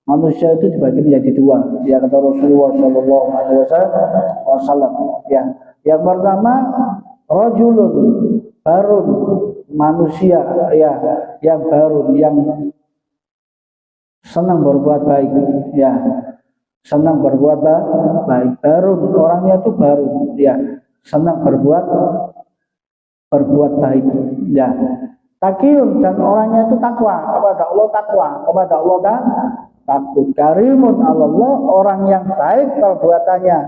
Manusia itu dibagi menjadi dua. Ya kata Rasulullah sallallahu alaihi wasallam. Ya, yang pertama rajulun barun, manusia ya yang barun, yang senang berbuat baik, ya senang berbuat baik. Barun orangnya itu baru, ya senang berbuat baik, ya. Takiyun dan orangnya itu takwa kepada Allah, kepada Allah dan takut. Karimun Allah, orang yang baik perbuatannya,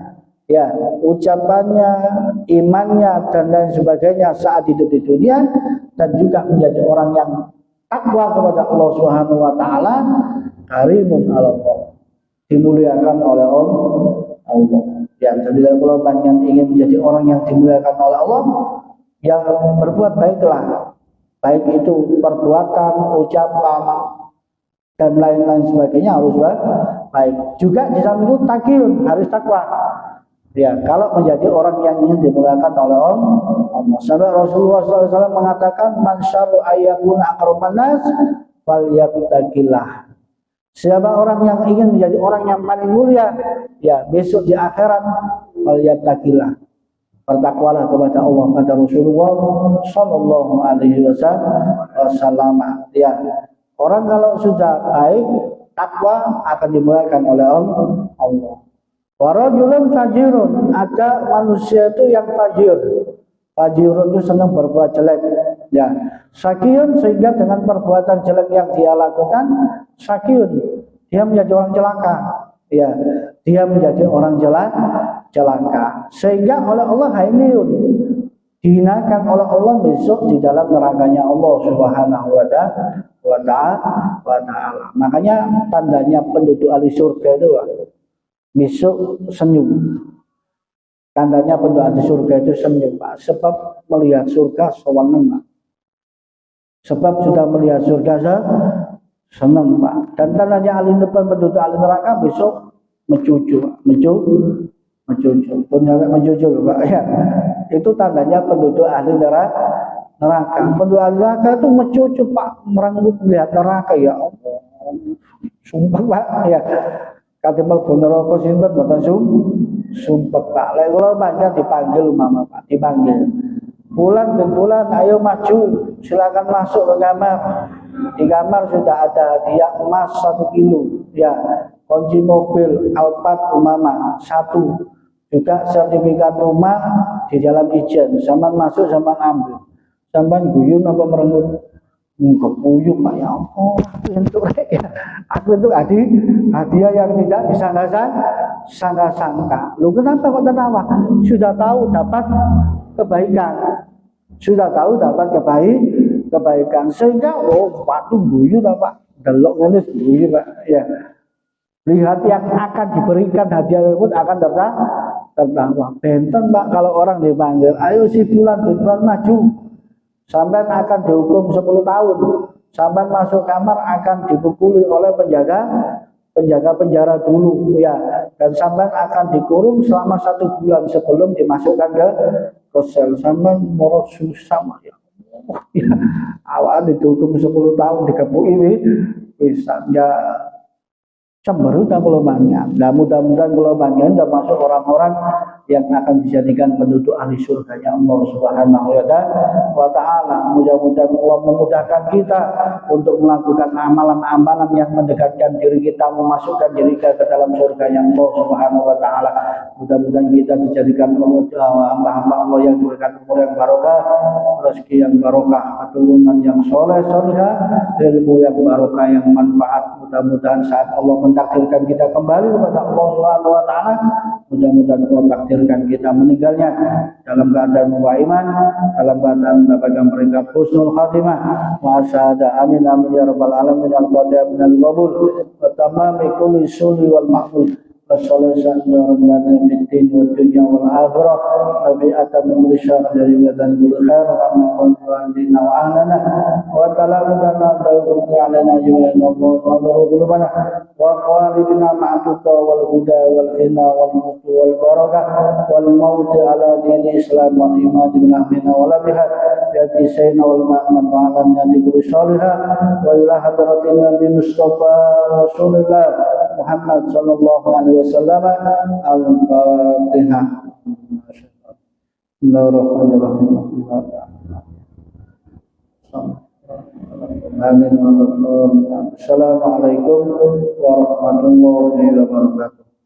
ya ucapannya, imannya dan lain sebagainya saat hidup di dunia, dan juga menjadi orang yang takwa kepada Allah Subhanahu wa taala. Karimun Allah, dimuliakan oleh Allah. Ya, jadi kalau banyak ingin menjadi orang yang dimuliakan oleh Allah, yang berbuat baiklah, baik itu perbuatan, ucapan dan lain-lain sebagainya harus baik. Juga di samping itu takiyun, harus takwa. Ya, kalau menjadi orang yang ingin dimuliakan oleh Allah. Sampai Rasulullah SAW mengatakan, man syarru ayyakuna akraman nas falyabtaqillah. Siapa orang yang ingin menjadi orang yang paling mulia, ya besok di akhirat, falyabtaqillah, bertakwalah kepada Allah, kata Rasulullah sallallahu alaihi wasallam. Ya, orang kalau sudah baik, takwa akan dimuliakan oleh Allah. Wa rajulun fajirun, ada manusia itu yang fajir. Fajirun itu senang berbuat jelek, ya. Sakiyun, sehingga dengan perbuatan jelek yang dia lakukan, sakiyun, dia menjadi orang celaka, ya. Dia menjadi orang celaka, sehingga oleh Allah hainiyun, dihinakan oleh Allah besok di dalam nerakanya Allah Subhanahu wa ta'ala. Makanya tandanya penduduk ahli surga itu besok senyum. Tandanya penduduk ahli surga itu senyum, Pak. Sebab melihat surga senang, Pak. Sebab sudah melihat surga senang, Pak. Dan tandanya ahli depan penduduk ahli neraka besok mencucu, Pak. Ya. Itu tandanya penduduk ahli neraka. Penduduk ahli neraka itu mencucu, Pak, merenggut melihat neraka, ya Allah. Sumpah, Pak, ya. Katimbang neraka sinten mboten sumpah, Pak. Lek kula banyak dipanggil mama, Pak, dipanggil. Bulan dan bulan, ayo maju, silakan masuk ke kamar. Di kamar sudah ada hadiah emas 1 kilo, ya, kunci mobil Alphard Umama 1, juga sertifikat rumah di Jalan Ijen. Sampai masuk, sampai ambil. Sampai guyun apa merenggut? Enggak puyuh, Pak, ya Allah. Aku itu hadiah yang tidak disangka-sangka. Lu kenapa kok tertawa? Sudah tahu dapat kebaikan. Sudah tahu dapat kebaikan. Sehingga waduh guyu lah, Pak. Delok ngene guyu, Pak. Ya. Lihat yang akan diberikan hadiah tersebut akan tertawa. Benten, Pak, kalau orang dipanggil, ayo si bulan maju. Sampai akan dihukum 10 tahun. Sampai masuk kamar akan dipukuli oleh penjaga penjara dulu, ya. Dan sampai akan dikurung selama 1 bulan sebelum dimasukkan ke sel. Sampai moro susah, ya. Ya, awal dihukum 10 tahun dikepuki bisa enggak cemberut kalau banyak. Nah, mudah-mudahan kalau banyak termasuk orang-orang yang akan dijadikan penduduk ahli surganya Allah Subhanahu wa ta'ala. Mudah-mudahan Allah memudahkan kita untuk melakukan amalan-amalan yang mendekatkan diri kita, memasukkan diri kita ke dalam surganya Allah Subhanahu wa ta'ala. Mudah-mudahan kita dijadikan hamba-hamba Allah yang diberikan umur yang barokah, rezeki yang barokah, keturunan yang soleh solehah, ilmu yang barokah yang manfaat. Mudah-mudahan saat Allah mentakdirkan kita kembali kepada Allah Subhanahu wa ta'ala, mudah-mudahan Allah takdirkan kita meninggalnya dalam keadaan iman, dalam keadaan mendapatkan peringkat husnul khatimah wa syahada. Amin amin ya rabbal alamin. Al-Fatihah minal qabul wa tamami kulli sulli wal maqbul. والصلاة ربنا في الدين والدنيا والآخرة نبيئة من الشر جريمة بالخير اللهم والدينا وأهلنا وتلامذنا دعوك علينا جميعا نظر قلوبنا وقوالبنا مع التقى والهدى والغنى والموت والبركة والموت على دين الإسلام والإيمان بالأمين ولا بها يأتي سيدنا والنعمة وعلى النبي صالحا وإلى حضرة النبي مصطفى رسول الله محمد صلى الله عليه وسلم الفاتحة. Bismillahirrahmanirrahim. Assalamualaikum warahmatullahi wabarakatuh.